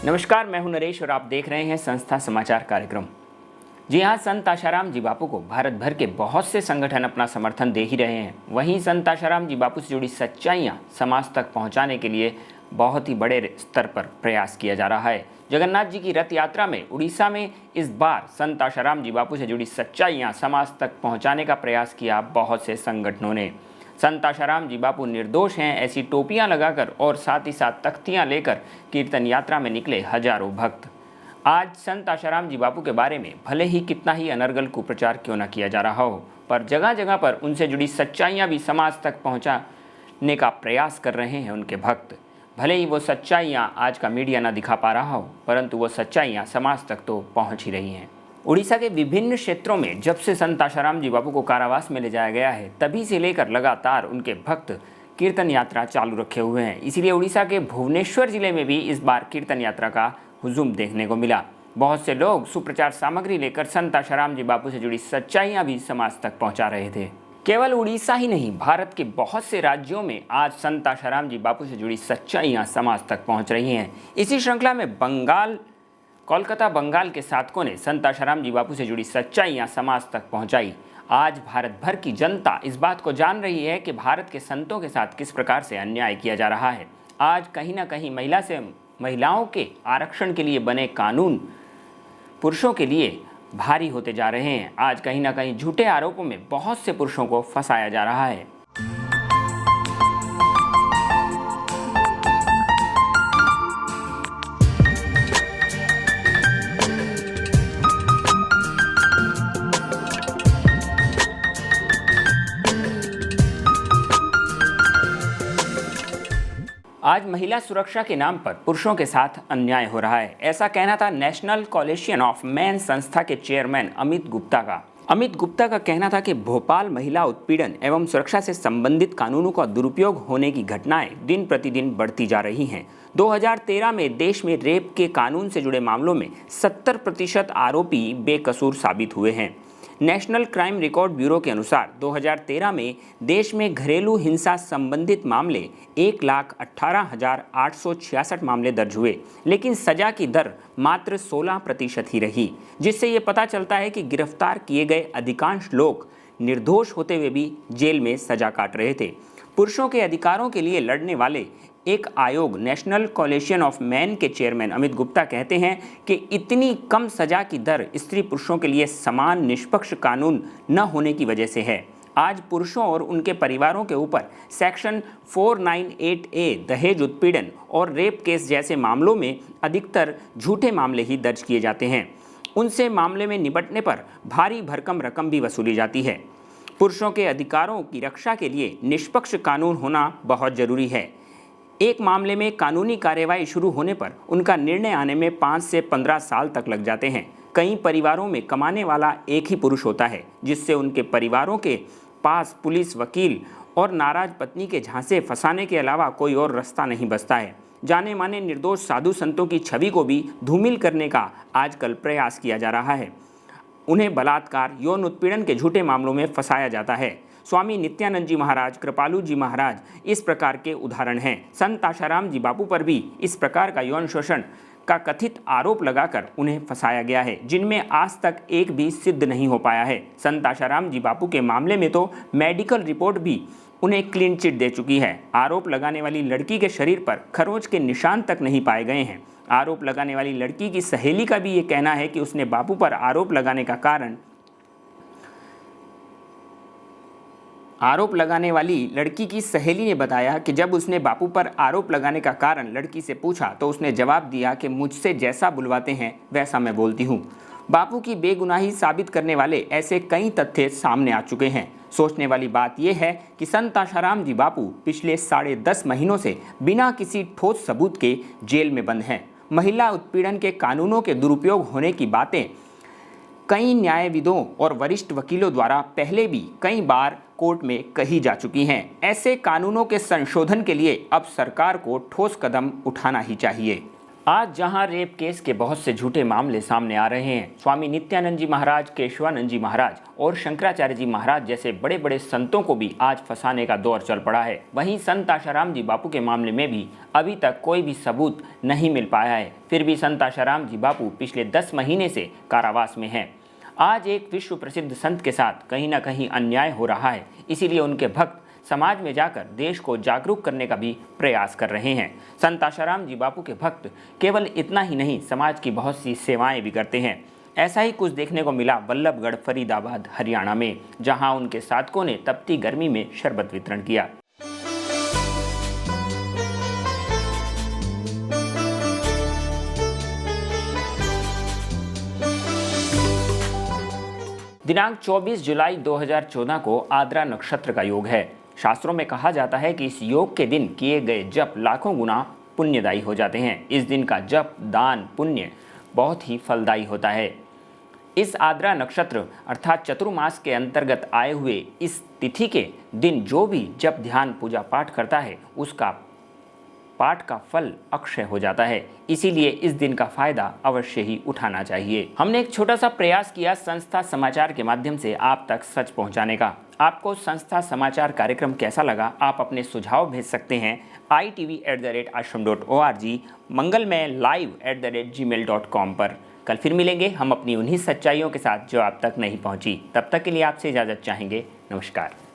नमस्कार, मैं हूं नरेश और आप देख रहे हैं संस्था समाचार कार्यक्रम। जी हां, संत आशाराम जी बापू को भारत भर के बहुत से संगठन अपना समर्थन दे ही रहे हैं। वहीं संत आशाराम जी बापू से जुड़ी सच्चाइयां समाज तक पहुंचाने के लिए बहुत ही बड़े स्तर पर प्रयास किया जा रहा है। जगन्नाथ जी की रथ यात्रा में उड़ीसा में इस बार संत आशाराम जी बापू से जुड़ी सच्चाइयां समाज तक पहुँचाने का प्रयास किया बहुत से संगठनों ने। संत आशाराम जी बापू निर्दोष हैं ऐसी टोपियां लगाकर और साथ ही साथ तख्तियां लेकर कीर्तन यात्रा में निकले हजारों भक्त। आज संत आशाराम जी बापू के बारे में भले ही कितना ही अनर्गल कुप्रचार क्यों न किया जा रहा हो, पर जगह जगह पर उनसे जुड़ी सच्चाइयां भी समाज तक पहुंचाने का प्रयास कर रहे हैं उनके भक्त। भले ही वो सच्चाइयां आज का मीडिया न दिखा पा रहा हो, परंतु वो सच्चाइयां समाज तक तो पहुंच ही रही हैं। उड़ीसा के विभिन्न क्षेत्रों में जब से संत आशाराम जी बापू को कारावास में ले जाया गया है, तभी से लेकर लगातार उनके भक्त कीर्तन यात्रा चालू रखे हुए हैं। इसीलिए उड़ीसा के भुवनेश्वर जिले में भी इस बार कीर्तन यात्रा का हुजूम देखने को मिला। बहुत से लोग सुप्रचार सामग्री लेकर संत आशाराम जी बापू से जुड़ी सच्चाइयां भी समाज तक पहुंचा रहे थे। केवल उड़ीसा ही नहीं, भारत के बहुत से राज्यों में आज संत आशाराम जी बापू से जुड़ी सच्चाइयां समाज तक पहुंच रही हैं। इसी श्रृंखला में कोलकाता बंगाल के साधकों ने संत आशाराम जी बापू से जुड़ी सच्चाइयां समाज तक पहुंचाई। आज भारत भर की जनता इस बात को जान रही है कि भारत के संतों के साथ किस प्रकार से अन्याय किया जा रहा है। आज कहीं ना कहीं महिलाओं के आरक्षण के लिए बने कानून पुरुषों के लिए भारी होते जा रहे हैं। आज कहीं ना कहीं झूठे आरोपों में बहुत से पुरुषों को फंसाया जा रहा है। आज महिला सुरक्षा के नाम पर पुरुषों के साथ अन्याय हो रहा है, ऐसा कहना था नेशनल कोलिशन ऑफ मैन संस्था के चेयरमैन अमित गुप्ता का। अमित गुप्ता का कहना था कि भोपाल महिला उत्पीड़न एवं सुरक्षा से संबंधित कानूनों का दुरुपयोग होने की घटनाएं दिन प्रतिदिन बढ़ती जा रही हैं। 2013 में देश में रेप के कानून से जुड़े मामलों में 70% आरोपी बेकसूर साबित हुए हैं। नेशनल क्राइम रिकॉर्ड ब्यूरो के अनुसार 2013 में देश में घरेलू हिंसा संबंधित मामले 1,18,866 मामले दर्ज हुए, लेकिन सजा की दर मात्र 16% ही रही, जिससे ये पता चलता है कि गिरफ्तार किए गए अधिकांश लोग निर्दोष होते हुए भी जेल में सजा काट रहे थे। पुरुषों के अधिकारों के लिए लड़ने वाले एक आयोग नेशनल कोलिशन ऑफ मैन के चेयरमैन अमित गुप्ता कहते हैं कि इतनी कम सजा की दर स्त्री पुरुषों के लिए समान निष्पक्ष कानून न होने की वजह से है। आज पुरुषों और उनके परिवारों के ऊपर सेक्शन 498A दहेज उत्पीड़न और रेप केस जैसे मामलों में अधिकतर झूठे मामले ही दर्ज किए जाते हैं। उनसे मामले में निपटने पर भारी भरकम रकम भी वसूली जाती है। पुरुषों के अधिकारों की रक्षा के लिए निष्पक्ष कानून होना बहुत जरूरी है। एक मामले में कानूनी कार्यवाही शुरू होने पर उनका निर्णय आने में 5 से 15 साल तक लग जाते हैं। कई परिवारों में कमाने वाला एक ही पुरुष होता है, जिससे उनके परिवारों के पास पुलिस, वकील और नाराज पत्नी के झांसे फंसाने के अलावा कोई और रास्ता नहीं बचता है। जाने माने निर्दोष साधु संतों की छवि को भी धूमिल करने का आजकल प्रयास किया जा रहा है। उन्हें बलात्कार, यौन उत्पीड़न के झूठे मामलों में फंसाया जाता है। स्वामी नित्यानंद जी महाराज, कृपालू जी महाराज इस प्रकार के उदाहरण हैं। संत आशाराम जी बापू पर भी इस प्रकार का यौन शोषण का कथित आरोप लगाकर उन्हें फंसाया गया है, जिनमें आज तक एक भी सिद्ध नहीं हो पाया है। संत आशाराम जी बापू के मामले में तो मेडिकल रिपोर्ट भी उन्हें क्लीन चिट दे चुकी है। आरोप लगाने वाली लड़की के शरीर पर खरोंच के निशान तक नहीं पाए गए हैं। आरोप लगाने वाली लड़की की सहेली का भी ये कहना है कि उसने बापू पर आरोप लगाने वाली लड़की की सहेली ने बताया कि जब उसने बापू पर आरोप लगाने का कारण लड़की से पूछा तो उसने जवाब दिया कि मुझसे जैसा बुलवाते हैं वैसा मैं बोलती हूँ। बापू की बेगुनाही साबित करने वाले ऐसे कई तथ्य सामने आ चुके हैं। सोचने वाली बात यह है कि संत आशाराम जी बापू पिछले 10.5 महीनों से बिना किसी ठोस सबूत के जेल में बंद हैं। महिला उत्पीड़न के कानूनों के दुरुपयोग होने की बातें कई न्यायविदों और वरिष्ठ वकीलों द्वारा पहले भी कई बार कोर्ट में कही जा चुकी हैं। ऐसे कानूनों के संशोधन के लिए अब सरकार को ठोस कदम उठाना ही चाहिए। आज जहां रेप केस के बहुत से झूठे मामले सामने आ रहे हैं, स्वामी नित्यानंद जी महाराज, केशवानंद जी महाराज और शंकराचार्य जी महाराज जैसे बड़े बड़े संतों को भी आज फंसाने का दौर चल पड़ा है। वहीं संत आशाराम जी बापू के मामले में भी अभी तक कोई भी सबूत नहीं मिल पाया है। फिर भी संत आशाराम जी बापू पिछले 10 महीने से कारावास में हैं। आज एक विश्व प्रसिद्ध संत के साथ कहीं ना कहीं अन्याय हो रहा है, इसीलिए उनके भक्त समाज में जाकर देश को जागरूक करने का भी प्रयास कर रहे हैं। संत आशाराम जी बापू के भक्त केवल इतना ही नहीं, समाज की बहुत सी सेवाएं भी करते हैं। ऐसा ही कुछ देखने को मिला बल्लभगढ़, फरीदाबाद, हरियाणा में, जहां उनके साधकों ने तपती गर्मी में शरबत वितरण किया। दिनांक 24 जुलाई 2014 को आद्रा नक्षत्र का योग है। शास्त्रों में कहा जाता है कि इस योग के दिन किए गए जप लाखों गुना पुण्यदायी हो जाते हैं। इस दिन का जप, दान, पुण्य बहुत ही फलदायी होता है। इस आद्रा नक्षत्र अर्थात चतुर्मास के अंतर्गत आए हुए इस तिथि के दिन जो भी जप, ध्यान, पूजा पाठ करता है उसका पाठ का फल अक्षय हो जाता है। इसीलिए इस दिन का फायदा अवश्य ही उठाना चाहिए। हमने एक छोटा सा प्रयास किया संस्था समाचार के माध्यम से आप तक सच पहुंचाने का। आपको संस्था समाचार कार्यक्रम कैसा लगा? आप अपने सुझाव भेज सकते हैं itv@ashram.org, mangalmailive@gmail.com पर। कल फिर मिलेंगे हम अपनी उन्हीं सच्चाइयों के साथ जो आप तक नहीं पहुंची। तब तक के लिए आपसे इजाज़त चाहेंगे। नमस्कार।